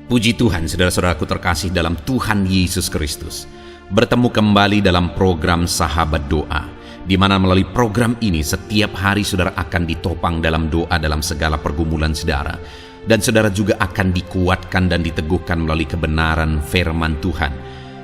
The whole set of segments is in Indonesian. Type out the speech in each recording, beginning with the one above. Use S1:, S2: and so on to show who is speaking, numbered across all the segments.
S1: Puji Tuhan, saudara-saudaraku terkasih dalam Tuhan Yesus Kristus. Bertemu kembali dalam program Sahabat Doa, di mana melalui program ini setiap hari saudara akan ditopang dalam doa dalam segala pergumulan saudara. Dan saudara juga akan dikuatkan dan diteguhkan melalui kebenaran firman Tuhan.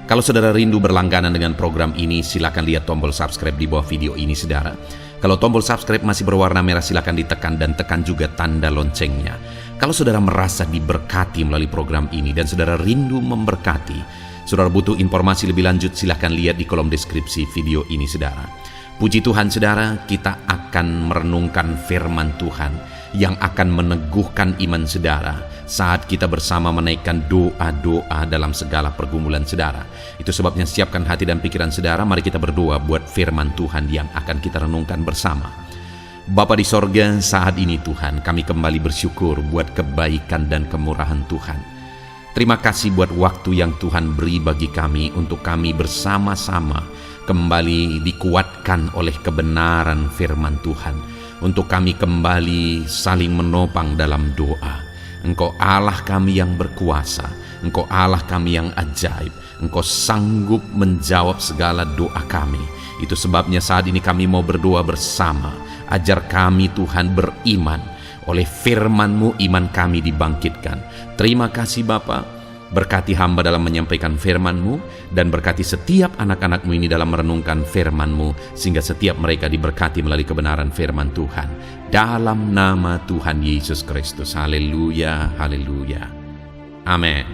S1: Kalau saudara rindu berlangganan dengan program ini, silakan lihat tombol subscribe di bawah video ini saudara. Kalau tombol subscribe masih berwarna merah, silakan ditekan dan tekan juga tanda loncengnya. Kalau saudara merasa diberkati melalui program ini dan saudara rindu memberkati, saudara butuh informasi lebih lanjut, silakan lihat di kolom deskripsi video ini saudara. Puji Tuhan saudara, kita akan merenungkan firman Tuhan yang akan meneguhkan iman saudara saat kita bersama menaikkan doa-doa dalam segala pergumulan saudara. Itu sebabnya siapkan hati dan pikiran saudara, mari kita berdoa buat firman Tuhan yang akan kita renungkan bersama. Bapa di sorga, saat ini Tuhan, kami kembali bersyukur buat kebaikan dan kemurahan Tuhan. Terima kasih buat waktu yang Tuhan beri bagi kami untuk kami bersama-sama kembali dikuatkan oleh kebenaran firman Tuhan, untuk kami kembali saling menopang dalam doa. Engkau Allah kami yang berkuasa, Engkau Allah kami yang ajaib, Engkau sanggup menjawab segala doa kami. Itu sebabnya saat ini kami mau berdoa bersama. Ajar kami Tuhan beriman, oleh firman-Mu iman kami dibangkitkan. Terima kasih Bapa, berkati hamba dalam menyampaikan firman-Mu, dan berkati setiap anak-anak-Mu ini dalam merenungkan firman-Mu, sehingga setiap mereka diberkati melalui kebenaran firman Tuhan. Dalam nama Tuhan Yesus Kristus. Haleluya, haleluya. Amin.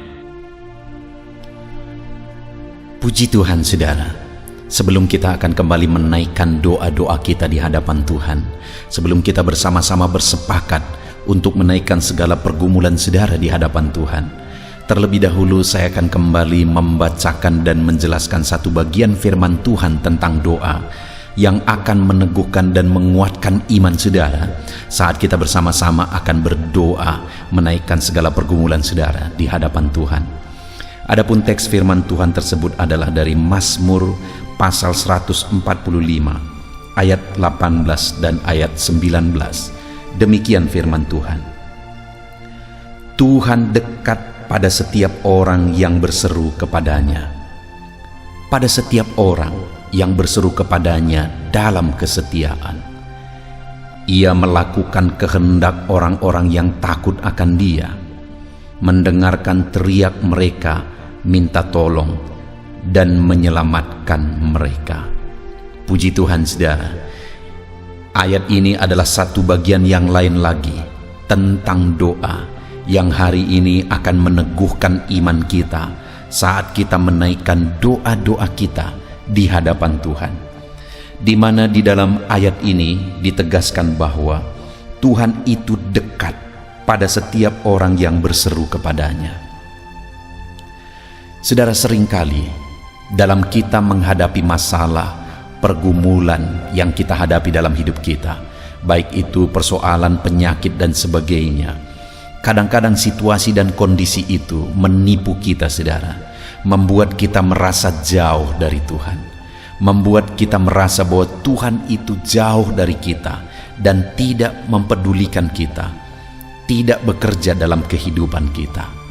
S1: Puji Tuhan saudara. Sebelum kita akan kembali menaikkan doa-doa kita di hadapan Tuhan, sebelum kita bersama-sama bersepakat untuk menaikkan segala pergumulan saudara di hadapan Tuhan, terlebih dahulu saya akan kembali membacakan dan menjelaskan satu bagian firman Tuhan tentang doa yang akan meneguhkan dan menguatkan iman saudara saat kita bersama-sama akan berdoa menaikkan segala pergumulan saudara di hadapan Tuhan. Adapun teks firman Tuhan tersebut adalah dari Mazmur pasal 145 ayat 18 dan ayat 19. Demikian firman Tuhan. Tuhan dekat pada setiap orang yang berseru kepadanya, pada setiap orang yang berseru kepadanya dalam kesetiaan. Ia melakukan kehendak orang-orang yang takut akan Dia, mendengarkan teriak mereka minta tolong, dan menyelamatkan mereka. Puji Tuhan saudara, ayat ini adalah satu bagian yang lain lagi tentang doa yang hari ini akan meneguhkan iman kita saat kita menaikkan doa-doa kita di hadapan Tuhan, di mana di dalam ayat ini ditegaskan bahwa Tuhan itu dekat pada setiap orang yang berseru kepadanya. Saudara, seringkali dalam kita menghadapi masalah, pergumulan yang kita hadapi dalam hidup kita, baik itu persoalan, penyakit dan sebagainya, kadang-kadang situasi dan kondisi itu menipu kita saudara, membuat kita merasa jauh dari Tuhan, membuat kita merasa bahwa Tuhan itu jauh dari kita dan tidak mempedulikan kita, tidak bekerja dalam kehidupan kita.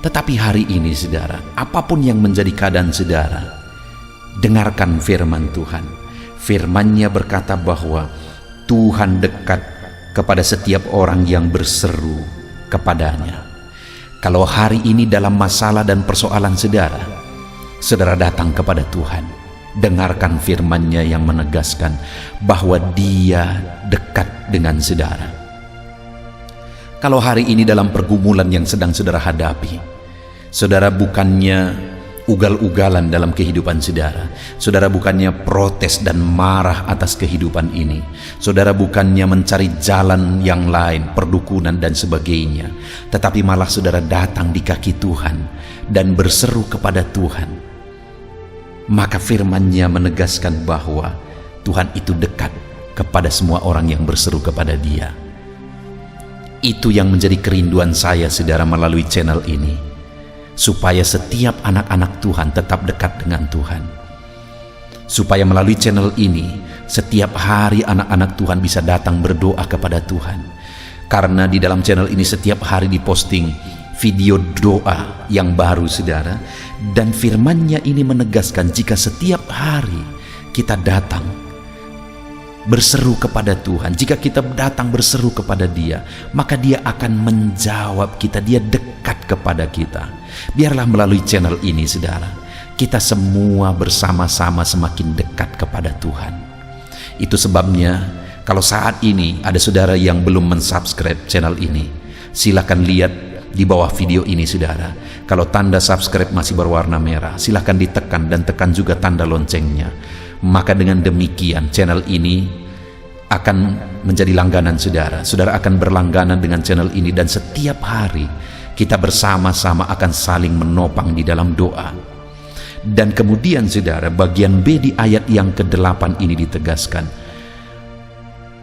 S1: Tetapi hari ini saudara, apapun yang menjadi keadaan saudara, dengarkan firman Tuhan. Firman-Nya berkata bahwa Tuhan dekat kepada setiap orang yang berseru kepadanya. Kalau hari ini dalam masalah dan persoalan saudara, saudara datang kepada Tuhan, dengarkan firman-Nya yang menegaskan bahwa Dia dekat dengan saudara. Kalau hari ini dalam pergumulan yang sedang saudara hadapi, saudara bukannya ugal-ugalan dalam kehidupan saudara, saudara bukannya protes dan marah atas kehidupan ini, saudara bukannya mencari jalan yang lain, perdukunan dan sebagainya, tetapi malah saudara datang di kaki Tuhan dan berseru kepada Tuhan, maka firman-Nya menegaskan bahwa Tuhan itu dekat kepada semua orang yang berseru kepada Dia. Itu yang menjadi kerinduan saya saudara melalui channel ini, supaya setiap anak-anak Tuhan tetap dekat dengan Tuhan, supaya melalui channel ini setiap hari anak-anak Tuhan bisa datang berdoa kepada Tuhan, karena di dalam channel ini setiap hari diposting video doa yang baru saudara, dan firman-Nya ini menegaskan jika setiap hari kita datang berseru kepada Tuhan, jika kita datang berseru kepada Dia, maka Dia akan menjawab kita, Dia dekat kepada kita. Biarlah melalui channel ini saudara, kita semua bersama-sama semakin dekat kepada Tuhan. Itu sebabnya kalau saat ini ada saudara yang belum mensubscribe channel ini, silakan lihat di bawah video ini saudara. Kalau tanda subscribe masih berwarna merah, silakan ditekan dan tekan juga tanda loncengnya. Maka dengan demikian channel ini akan menjadi langganan saudara. Saudara akan berlangganan dengan channel ini, dan setiap hari kita bersama-sama akan saling menopang di dalam doa. Dan kemudian saudara, bagian B di ayat yang ke-8 ini ditegaskan,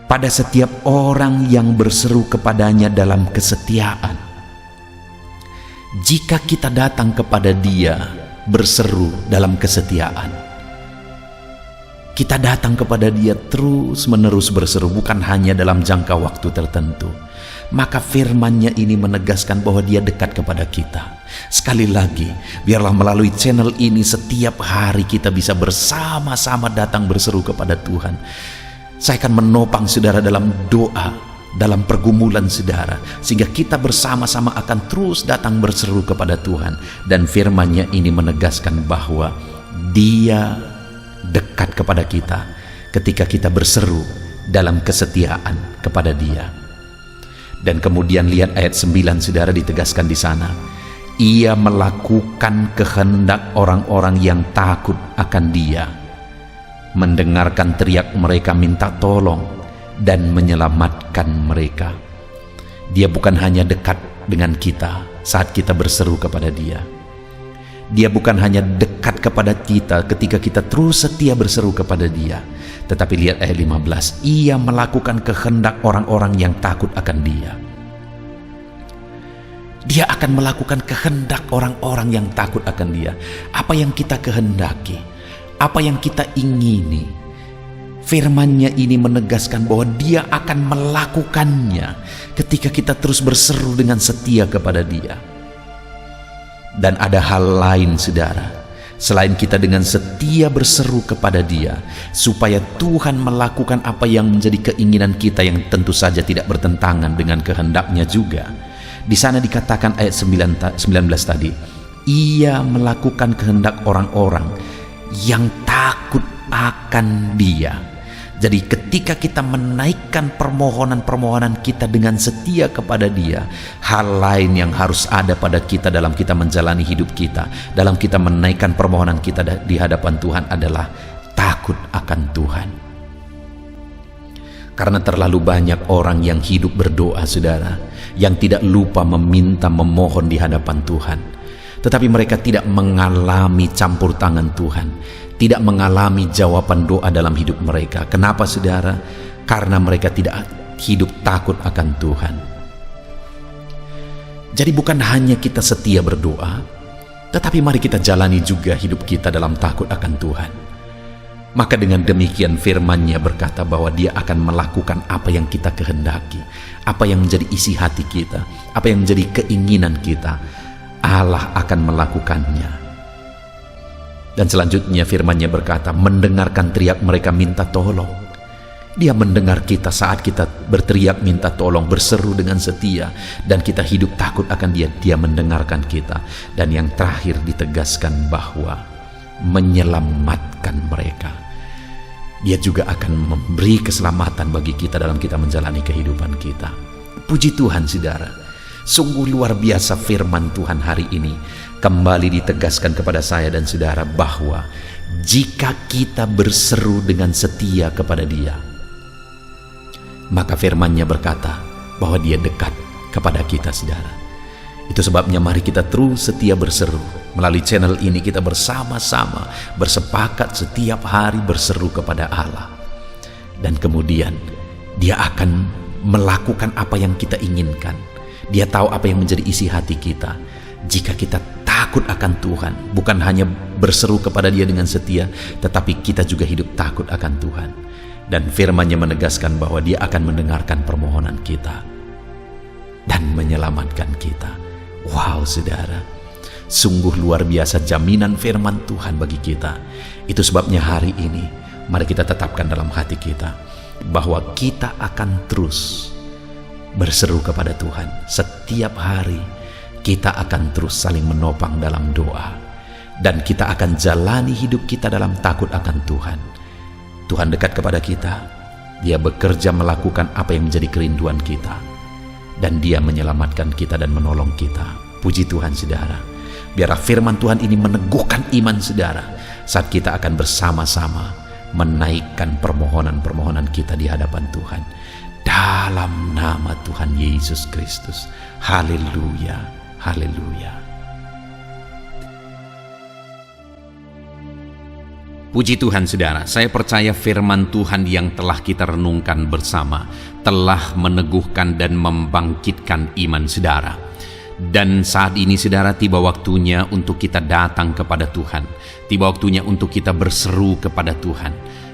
S1: pada setiap orang yang berseru kepadanya dalam kesetiaan. Jika kita datang kepada Dia berseru dalam kesetiaan, kita datang kepada Dia terus menerus berseru, bukan hanya dalam jangka waktu tertentu, maka firman-Nya ini menegaskan bahwa Dia dekat kepada kita. Sekali lagi, biarlah melalui channel ini setiap hari kita bisa bersama-sama datang berseru kepada Tuhan. Saya akan menopang saudara dalam doa, dalam pergumulan saudara, sehingga kita bersama-sama akan terus datang berseru kepada Tuhan. Dan firman-Nya ini menegaskan bahwa Dia dekat kepada kita ketika kita berseru dalam kesetiaan kepada Dia. Dan kemudian lihat ayat 9 saudara, ditegaskan di sana, Ia melakukan kehendak orang-orang yang takut akan Dia, mendengarkan teriak mereka minta tolong, dan menyelamatkan mereka. Dia bukan hanya dekat dengan kita saat kita berseru kepada Dia. Dia bukan hanya dekat kepada kita ketika kita terus setia berseru kepada Dia, tetapi lihat ayat 15, Ia melakukan kehendak orang-orang yang takut akan Dia. Dia akan melakukan kehendak orang-orang yang takut akan Dia. Apa yang kita kehendaki, apa yang kita ingini, firman-Nya ini menegaskan bahwa Dia akan melakukannya ketika kita terus berseru dengan setia kepada Dia. Dan ada hal lain saudara, selain kita dengan setia berseru kepada Dia, supaya Tuhan melakukan apa yang menjadi keinginan kita, yang tentu saja tidak bertentangan dengan kehendak-Nya juga. Di sana dikatakan ayat 19 tadi, Ia melakukan kehendak orang-orang yang takut akan Dia. Jadi ketika kita menaikkan permohonan-permohonan kita dengan setia kepada Dia, hal lain yang harus ada pada kita dalam kita menjalani hidup kita, dalam kita menaikkan permohonan kita di hadapan Tuhan adalah takut akan Tuhan. Karena terlalu banyak orang yang hidup berdoa saudara, yang tidak lupa meminta, memohon di hadapan Tuhan, tetapi mereka tidak mengalami campur tangan Tuhan, tidak mengalami jawaban doa dalam hidup mereka. Kenapa saudara? Karena mereka tidak hidup takut akan Tuhan. Jadi bukan hanya kita setia berdoa, tetapi mari kita jalani juga hidup kita dalam takut akan Tuhan. Maka dengan demikian firman-Nya berkata bahwa Dia akan melakukan apa yang kita kehendaki, apa yang menjadi isi hati kita, apa yang menjadi keinginan kita. Allah akan melakukannya. Dan selanjutnya firman-Nya berkata, mendengarkan teriak mereka minta tolong. Dia mendengar kita saat kita berteriak minta tolong, berseru dengan setia, dan kita hidup takut akan Dia. Dia mendengarkan kita. Dan yang terakhir ditegaskan bahwa menyelamatkan mereka. Dia juga akan memberi keselamatan bagi kita dalam kita menjalani kehidupan kita. Puji Tuhan saudara, sungguh luar biasa firman Tuhan hari ini. Kembali ditegaskan kepada saya dan saudara bahwa jika kita berseru dengan setia kepada Dia, maka firman-Nya berkata bahwa Dia dekat kepada kita saudara. Itu sebabnya mari kita terus setia berseru. Melalui channel ini kita bersama-sama bersepakat setiap hari berseru kepada Allah. Dan kemudian Dia akan melakukan apa yang kita inginkan. Dia tahu apa yang menjadi isi hati kita. Jika kita takut akan Tuhan, bukan hanya berseru kepada Dia dengan setia, tetapi kita juga hidup takut akan Tuhan. Dan firman-Nya menegaskan bahwa Dia akan mendengarkan permohonan kita dan menyelamatkan kita.
S2: Wow saudara, sungguh luar biasa jaminan firman Tuhan bagi kita. Itu sebabnya hari ini mari kita tetapkan dalam hati kita bahwa kita akan terus berseru kepada Tuhan. Setiap hari kita akan terus saling menopang dalam doa, dan kita akan jalani hidup kita dalam takut akan Tuhan. Tuhan dekat kepada kita. Dia bekerja melakukan apa yang menjadi kerinduan kita, dan Dia menyelamatkan kita dan menolong kita. Puji Tuhan saudara. Biarlah firman Tuhan ini meneguhkan iman saudara saat kita akan bersama-sama menaikkan permohonan-permohonan kita di hadapan Tuhan. Dalam nama Tuhan Yesus Kristus. Haleluya, haleluya.
S1: Puji Tuhan saudara, saya percaya firman Tuhan yang telah kita renungkan bersama telah meneguhkan dan membangkitkan iman saudara. Dan saat ini saudara, tiba waktunya untuk kita datang kepada Tuhan. Tiba waktunya untuk kita berseru kepada Tuhan.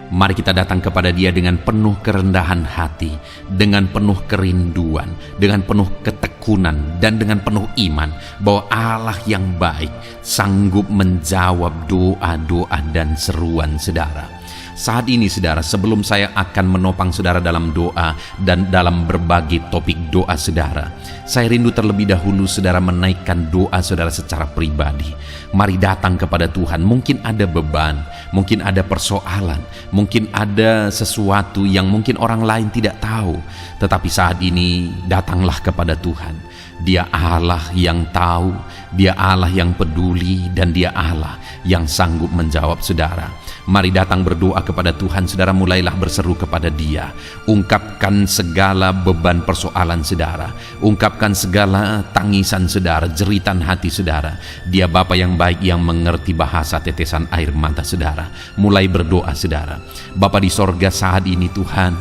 S1: Mari kita datang kepada Dia dengan penuh kerendahan hati, dengan penuh kerinduan, dengan penuh ketekunan, dan dengan penuh iman bahwa Allah yang baik sanggup menjawab doa-doa dan seruan saudara. Saat ini saudara, sebelum saya akan menopang saudara dalam doa dan dalam berbagai topik doa saudara, saya rindu terlebih dahulu saudara menaikkan doa saudara secara pribadi. Mari datang kepada Tuhan. Mungkin ada beban, mungkin ada persoalan, mungkin ada sesuatu yang mungkin orang lain tidak tahu. Tetapi saat ini datanglah kepada Tuhan. Dia Allah yang tahu, Dia Allah yang peduli, dan Dia Allah yang sanggup menjawab saudara. Mari datang berdoa kepada Tuhan saudara, mulailah berseru kepada Dia. Ungkapkan segala beban persoalan saudara, ungkapkan segala tangisan saudara, jeritan hati saudara. Dia Bapa yang baik yang mengerti bahasa tetesan air mata saudara. Mulai berdoa saudara. Bapa di sorga, saat ini Tuhan,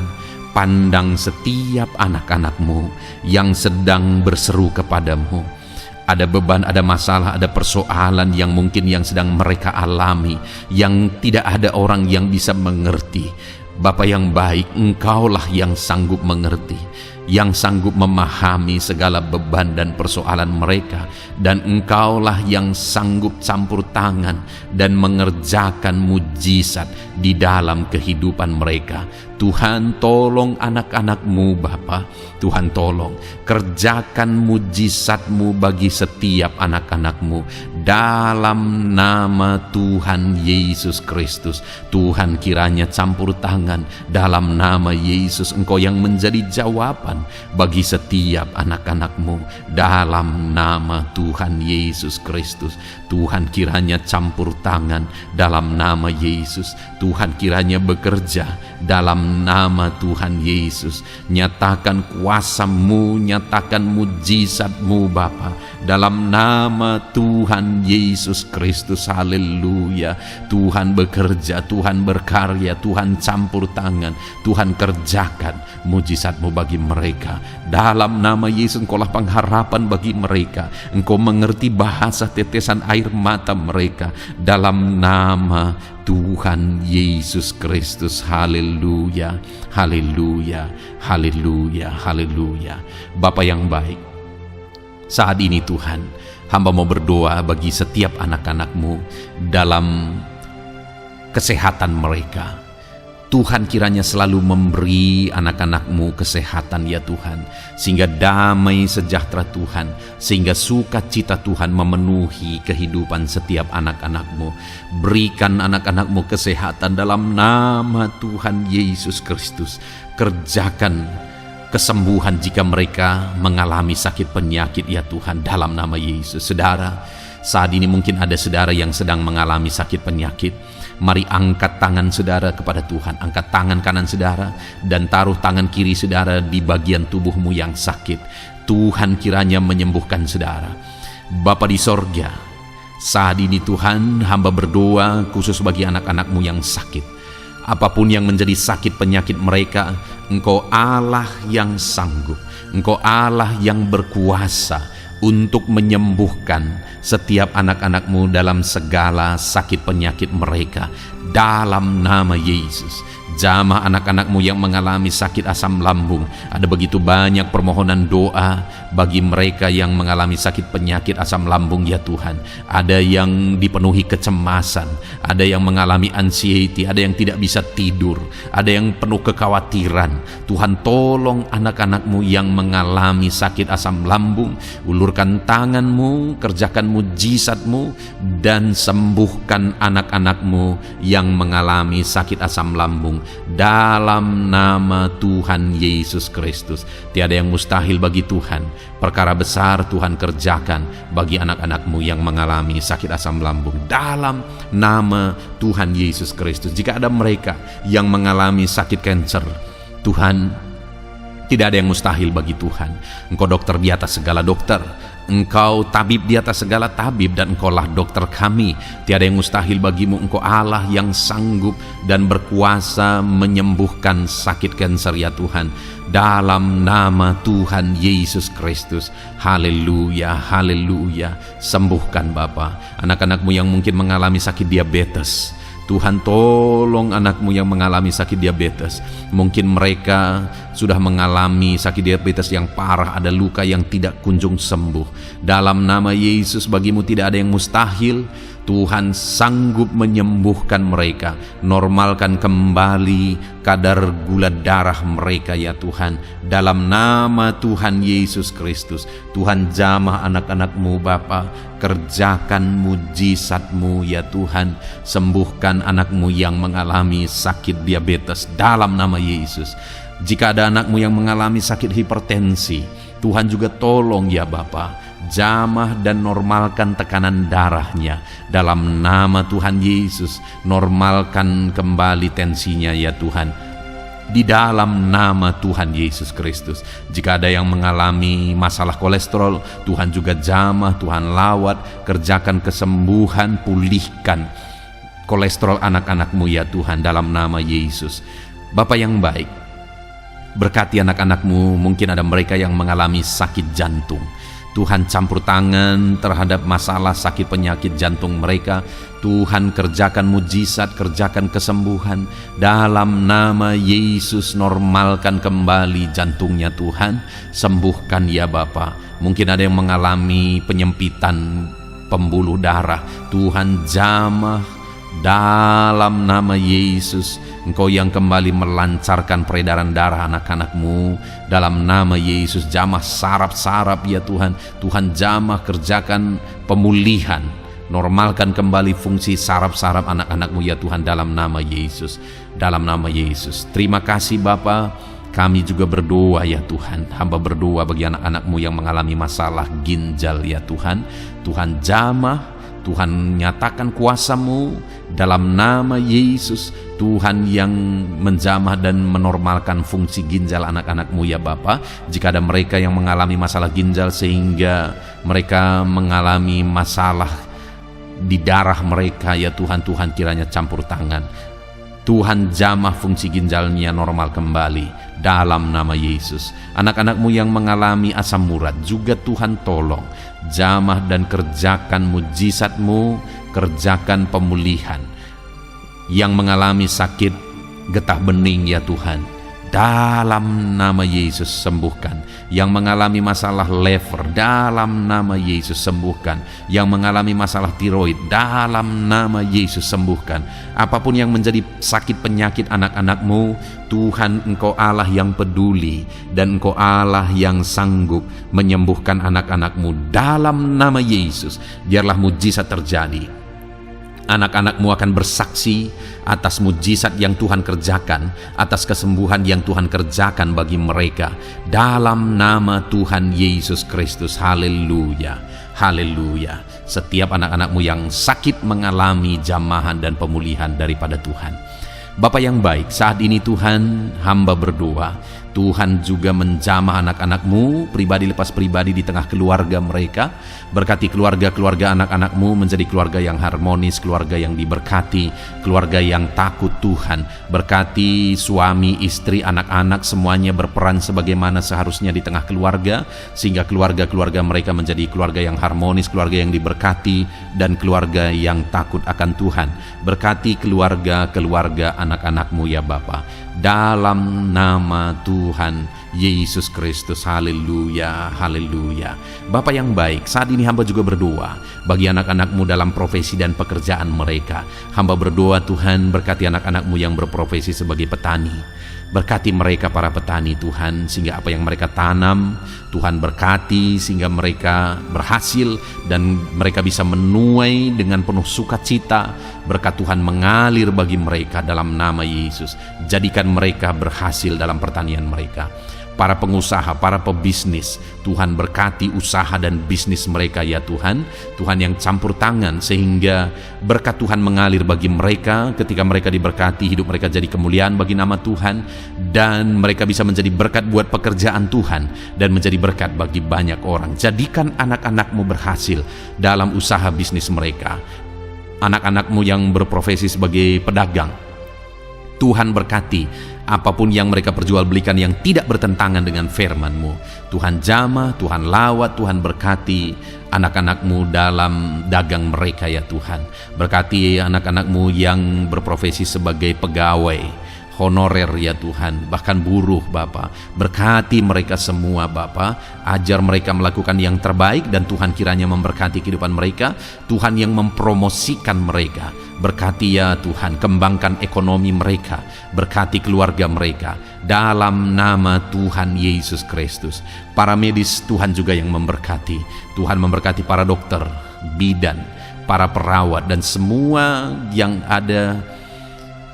S1: pandang setiap anak-anak-Mu yang sedang berseru kepadamu. Ada beban, ada masalah, ada persoalan yang mungkin yang sedang mereka alami, yang tidak ada orang yang bisa mengerti. Bapa yang baik, Engkaulah yang sanggup mengerti, yang sanggup memahami segala beban dan persoalan mereka, dan Engkaulah yang sanggup campur tangan dan mengerjakan mujizat di dalam kehidupan mereka. Tuhan, tolong anak-anak-Mu Bapa. Tuhan, tolong kerjakan mujizat-Mu bagi setiap anak-anak-Mu dalam nama Tuhan Yesus Kristus. Tuhan, kiranya campur tangan dalam nama Yesus. Engkau yang menjadi jawaban bagi setiap anak-anak-Mu dalam nama Tuhan Yesus Kristus. Tuhan, kiranya campur tangan dalam nama Yesus. Tuhan, kiranya bekerja dalam nama Tuhan Yesus. Nyatakan kuasa-Mu, nyatakan mujizat-Mu Bapa dalam nama Tuhan Yesus Kristus. Haleluya. Tuhan bekerja, Tuhan berkarya, Tuhan campur tangan, Tuhan kerjakan mujizat-Mu bagi mereka dalam nama Yesus. Engkaulah pengharapan bagi mereka. Engkau mengerti bahasa tetesan air mata mereka dalam nama Tuhan Yesus Kristus. Haleluya, haleluya, haleluya, haleluya. Bapa yang baik, saat ini Tuhan, hamba mau berdoa bagi setiap anak-anak-Mu dalam kesehatan mereka. Tuhan, kiranya selalu memberi anak-anak-Mu kesehatan ya Tuhan, sehingga damai sejahtera Tuhan, sehingga sukacita Tuhan memenuhi kehidupan setiap anak-anak-Mu. Berikan anak-anak-Mu kesehatan dalam nama Tuhan Yesus Kristus. Kerjakan kesembuhan jika mereka mengalami sakit penyakit ya Tuhan dalam nama Yesus. Saudara, saat ini mungkin ada saudara yang sedang mengalami sakit penyakit. Mari angkat tangan saudara kepada Tuhan. Angkat tangan kanan saudara dan taruh tangan kiri saudara di bagian tubuhmu yang sakit. Tuhan kiranya menyembuhkan saudara. Bapa di sorga, saat ini Tuhan, hamba berdoa khusus bagi anak-anak-Mu yang sakit. Apapun yang menjadi sakit penyakit mereka, Engkau Allah yang sanggup. Engkau Allah yang berkuasa untuk menyembuhkan setiap anak-anak-Mu dalam segala sakit penyakit mereka dalam nama Yesus. Jamah anak-anak-Mu yang mengalami sakit asam lambung, ada begitu banyak permohonan doa bagi mereka yang mengalami sakit penyakit asam lambung ya Tuhan. Ada yang dipenuhi kecemasan, ada yang mengalami anxiety, ada yang tidak bisa tidur, ada yang penuh kekhawatiran. Tuhan, tolong anak-anak-Mu yang mengalami sakit asam lambung, ulurkan tangan-Mu, kerjakan mujizat-Mu, dan sembuhkan anak-anak-Mu yang mengalami sakit asam lambung dalam nama Tuhan Yesus Kristus. Tiada yang mustahil bagi Tuhan. Perkara besar Tuhan kerjakan bagi anak-anak-Mu yang mengalami sakit asam lambung dalam nama Tuhan Yesus Kristus. Jika ada mereka yang mengalami sakit kanker, Tuhan, tidak ada yang mustahil bagi Tuhan. Engkau dokter di atas segala dokter, Engkau tabib di atas segala tabib, dan Engkaulah dokter kami. Tiada yang mustahil bagimu. Engkau Allah yang sanggup dan berkuasa menyembuhkan sakit kanker ya Tuhan, dalam nama Tuhan Yesus Kristus. Haleluya, haleluya. Sembuhkan Bapa anak-anak-Mu yang mungkin mengalami sakit diabetes. Tuhan, tolong anak-Mu yang mengalami sakit diabetes. Mungkin mereka sudah mengalami sakit diabetes yang parah, ada luka yang tidak kunjung sembuh. Dalam nama Yesus, bagi-Mu tidak ada yang mustahil. Tuhan sanggup menyembuhkan mereka, normalkan kembali kadar gula darah mereka ya Tuhan, dalam nama Tuhan Yesus Kristus. Tuhan, jamah anak-anak-Mu Bapa, kerjakan mujizat-Mu ya Tuhan, sembuhkan anak-Mu yang mengalami sakit diabetes dalam nama Yesus. Jika ada anak-Mu yang mengalami sakit hipertensi, Tuhan juga tolong ya Bapa, jamah dan normalkan tekanan darahnya dalam nama Tuhan Yesus. Normalkan kembali tensinya ya Tuhan, di dalam nama Tuhan Yesus Kristus. Jika ada yang mengalami masalah kolesterol, Tuhan juga jamah, Tuhan lawat, kerjakan kesembuhan, pulihkan kolesterol anak-anak-Mu ya Tuhan, dalam nama Yesus. Bapa yang baik, berkati anak-anak-Mu. Mungkin ada mereka yang mengalami sakit jantung. Tuhan, campur tangan terhadap masalah sakit penyakit jantung mereka. Tuhan, kerjakan mujizat, kerjakan kesembuhan dalam nama Yesus. Normalkan kembali jantungnya Tuhan, sembuhkan ya Bapa. Mungkin ada yang mengalami penyempitan pembuluh darah. Tuhan, jamah dalam nama Yesus. Engkau yang kembali melancarkan peredaran darah anak-anak-Mu, dalam nama Yesus. Jamah saraf-saraf ya Tuhan. Tuhan, jamah, kerjakan pemulihan, normalkan kembali fungsi saraf-saraf anak-anak-Mu ya Tuhan, dalam nama Yesus, dalam nama Yesus. Terima kasih Bapa. Kami juga berdoa ya Tuhan, hamba berdoa bagi anak-anak-Mu yang mengalami masalah ginjal ya Tuhan. Tuhan, jamah, Tuhan nyatakan kuasa-Mu dalam nama Yesus. Tuhan yang menjamah dan menormalkan fungsi ginjal anak-anak-Mu ya Bapa. Jika ada mereka yang mengalami masalah ginjal sehingga mereka mengalami masalah di darah mereka ya Tuhan, Tuhan kiranya campur tangan. Tuhan, jamah fungsi ginjalnya normal kembali dalam nama Yesus. Anak-anak-Mu yang mengalami asam urat juga Tuhan tolong, jamah dan kerjakan mujizat-Mu, kerjakan pemulihan. Yang mengalami sakit getah bening ya Tuhan, dalam nama Yesus sembuhkan. Yang mengalami masalah lever, dalam nama Yesus sembuhkan. Yang mengalami masalah tiroid, dalam nama Yesus sembuhkan. Apapun yang menjadi sakit penyakit anak-anak-Mu, Tuhan, Engkau Allah yang peduli, dan Engkau Allah yang sanggup menyembuhkan anak-anak-Mu dalam nama Yesus. Biarlah mujizat terjadi. Anak-anak-Mu akan bersaksi atas mujizat yang Tuhan kerjakan, atas kesembuhan yang Tuhan kerjakan bagi mereka dalam nama Tuhan Yesus Kristus. Haleluya, haleluya. Setiap anak-anak-Mu yang sakit mengalami jamahan dan pemulihan daripada Tuhan. Bapa yang baik, saat ini Tuhan, hamba berdoa, Tuhan juga menjamah anak-anak-Mu pribadi lepas pribadi di tengah keluarga mereka. Berkati keluarga-keluarga anak-anak-Mu menjadi keluarga yang harmonis, keluarga yang diberkati, keluarga yang takut Tuhan. Berkati suami, istri, anak-anak, semuanya berperan sebagaimana seharusnya di tengah keluarga, sehingga keluarga-keluarga mereka menjadi keluarga yang harmonis, keluarga yang diberkati, dan keluarga yang takut akan Tuhan. Berkati keluarga-keluarga anak-anak-Mu ya Bapa, dalam nama Tuhan Yesus Kristus. Haleluya, haleluya. Bapa yang baik, saat ini hamba juga berdoa bagi anak-anak-Mu dalam profesi dan pekerjaan mereka. Hamba berdoa Tuhan, berkati anak-anak-Mu yang berprofesi sebagai petani. Berkati mereka para petani Tuhan, sehingga apa yang mereka tanam Tuhan berkati, sehingga mereka berhasil dan mereka bisa menuai dengan penuh sukacita. Berkat Tuhan mengalir bagi mereka dalam nama Yesus. Jadikan mereka berhasil dalam pertanian mereka. Para pengusaha, para pebisnis, Tuhan berkati usaha dan bisnis mereka ya Tuhan. Tuhan yang campur tangan sehingga berkat Tuhan mengalir bagi mereka. Ketika mereka diberkati, hidup mereka jadi kemuliaan bagi nama Tuhan. Dan mereka bisa menjadi berkat buat pekerjaan Tuhan dan menjadi berkat bagi banyak orang. Jadikan anak-anak-Mu berhasil dalam usaha bisnis mereka. Anak-anak-Mu yang berprofesi sebagai pedagang, Tuhan berkati apapun yang mereka perjualbelikan yang tidak bertentangan dengan firman-Mu. Tuhan jamah, Tuhan lawat, Tuhan berkati anak-anak-Mu dalam dagang mereka ya Tuhan. Berkati anak-anak-Mu yang berprofesi sebagai pegawai honorer ya Tuhan, bahkan buruh Bapa. Berkati mereka semua Bapa, ajar mereka melakukan yang terbaik dan Tuhan kiranya memberkati kehidupan mereka. Tuhan yang mempromosikan mereka. Berkati ya Tuhan, kembangkan ekonomi mereka, berkati keluarga mereka dalam nama Tuhan Yesus Kristus. Para medis Tuhan juga yang memberkati. Tuhan memberkati para dokter, bidan, para perawat dan semua yang ada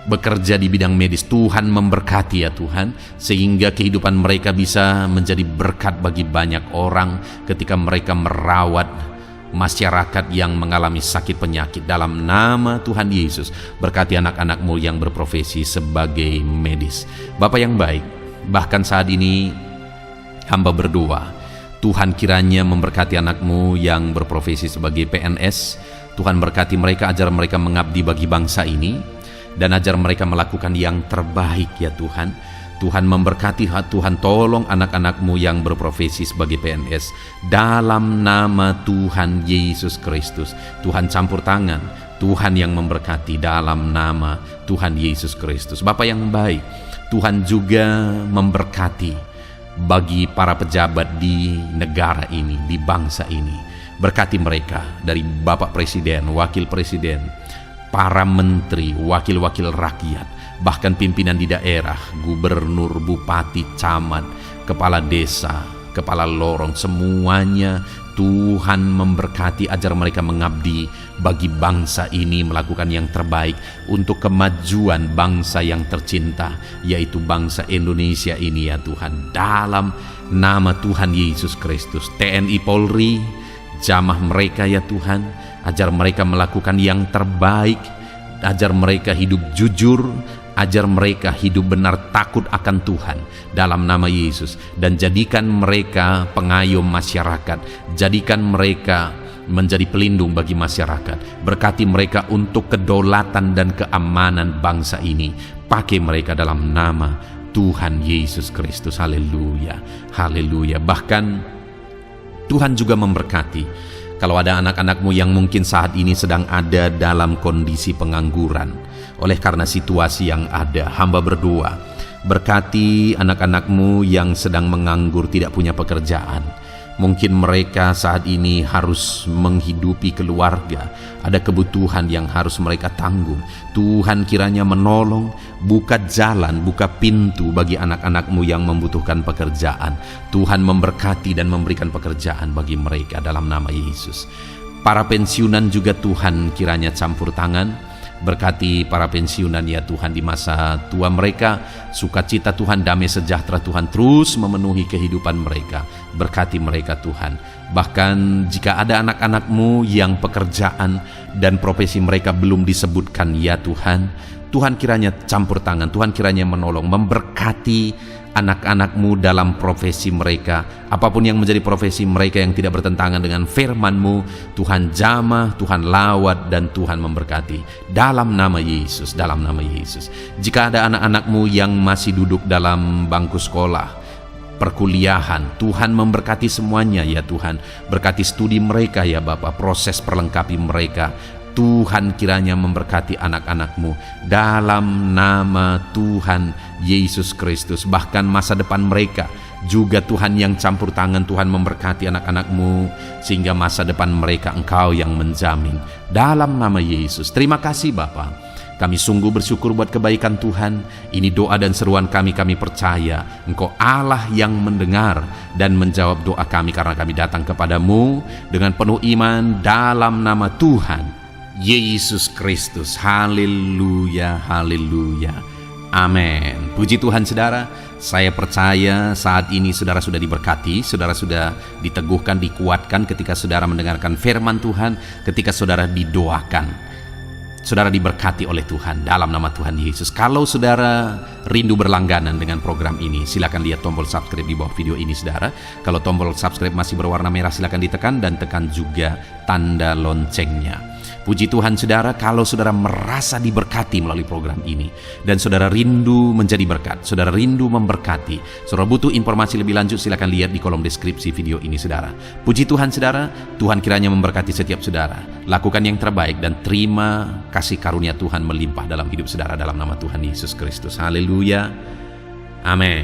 S1: bekerja di bidang medis. Tuhan memberkati ya Tuhan, sehingga kehidupan mereka bisa menjadi berkat bagi banyak orang ketika mereka merawat masyarakat yang mengalami sakit penyakit. Dalam nama Tuhan Yesus, berkati anak-anak-Mu yang berprofesi sebagai medis. Bapa yang baik, bahkan saat ini hamba berdoa, Tuhan kiranya memberkati anak-Mu yang berprofesi sebagai PNS. Tuhan berkati mereka, ajar mereka mengabdi bagi bangsa ini, dan ajar mereka melakukan yang terbaik ya Tuhan. Tuhan memberkati, Tuhan tolong anak-anak-Mu yang berprofesi sebagai PNS dalam nama Tuhan Yesus Kristus. Tuhan campur tangan, Tuhan yang memberkati dalam nama Tuhan Yesus Kristus. Bapa yang baik, Tuhan juga memberkati bagi para pejabat di negara ini, di bangsa ini. Berkati mereka dari Bapak Presiden, Wakil Presiden, para menteri, wakil-wakil rakyat, bahkan pimpinan di daerah, gubernur, bupati, camat, kepala desa, kepala lorong, semuanya Tuhan memberkati, ajar mereka mengabdi bagi bangsa ini, melakukan yang terbaik untuk kemajuan bangsa yang tercinta, yaitu bangsa Indonesia ini ya Tuhan. Dalam nama Tuhan Yesus Kristus, TNI Polri, jamah mereka ya Tuhan, ajar mereka melakukan yang terbaik, ajar mereka hidup jujur, ajar mereka hidup benar takut akan Tuhan dalam nama Yesus. Dan jadikan mereka pengayom masyarakat, jadikan mereka menjadi pelindung bagi masyarakat. Berkati mereka untuk kedaulatan dan keamanan bangsa ini. Pakai mereka dalam nama Tuhan Yesus Kristus. Haleluya, haleluya. Bahkan Tuhan juga memberkati kalau ada anak-anak-Mu yang mungkin saat ini sedang ada dalam kondisi pengangguran oleh karena situasi yang ada. Hamba berdoa, berkati anak-anak-Mu yang sedang menganggur, tidak punya pekerjaan. Mungkin mereka saat ini harus menghidupi keluarga, ada kebutuhan yang harus mereka tanggung. Tuhan kiranya menolong, buka jalan, buka pintu bagi anak-anak-Mu yang membutuhkan pekerjaan. Tuhan memberkati dan memberikan pekerjaan bagi mereka dalam nama Yesus. Para pensiunan juga Tuhan kiranya campur tangan. Berkati para pensiunan ya Tuhan di masa tua mereka. Sukacita Tuhan, damai sejahtera Tuhan terus memenuhi kehidupan mereka. Berkati mereka Tuhan. Bahkan jika ada anak-anak-Mu yang pekerjaan dan profesi mereka belum disebutkan ya Tuhan, Tuhan kiranya campur tangan, Tuhan kiranya menolong, memberkati anak-anak-Mu dalam profesi mereka. Apapun yang menjadi profesi mereka yang tidak bertentangan dengan firman-Mu, Tuhan jamah, Tuhan lawat, dan Tuhan memberkati dalam nama Yesus, dalam nama Yesus. Jika ada anak-anak-Mu yang masih duduk dalam bangku sekolah, perkuliahan, Tuhan memberkati semuanya ya Tuhan. Berkati studi mereka ya Bapa, proses perlengkapi mereka. Tuhan kiranya memberkati anak-anak-Mu dalam nama Tuhan Yesus Kristus. Bahkan masa depan mereka Juga Tuhan yang campur tangan, Tuhan memberkati anak-anak-Mu sehingga masa depan mereka Engkau yang menjamin. Dalam nama Yesus, terima kasih Bapa. Kami sungguh bersyukur buat kebaikan Tuhan. Ini doa dan seruan kami percaya Engkau Allah yang mendengar dan menjawab doa kami karena kami datang kepadamu dengan penuh iman dalam nama Tuhan Yesus Kristus. Haleluya, haleluya, amin. Puji Tuhan saudara, saya percaya saat ini saudara sudah diberkati, saudara sudah diteguhkan, dikuatkan ketika saudara mendengarkan firman Tuhan, ketika saudara didoakan. Saudara diberkati oleh Tuhan dalam nama Tuhan Yesus. Kalau saudara rindu berlangganan dengan program ini, silakan lihat tombol subscribe di bawah video ini saudara. Kalau tombol subscribe masih berwarna merah, silakan ditekan dan tekan juga tanda loncengnya. Puji Tuhan saudara, kalau saudara merasa diberkati melalui program ini dan saudara rindu menjadi berkat, saudara rindu memberkati, saudara butuh informasi lebih lanjut, silakan lihat di kolom deskripsi video ini saudara. Puji Tuhan saudara, Tuhan kiranya memberkati setiap saudara. Lakukan yang terbaik dan terima kasih karunia Tuhan melimpah dalam hidup saudara dalam nama Tuhan Yesus Kristus. Haleluya, amin.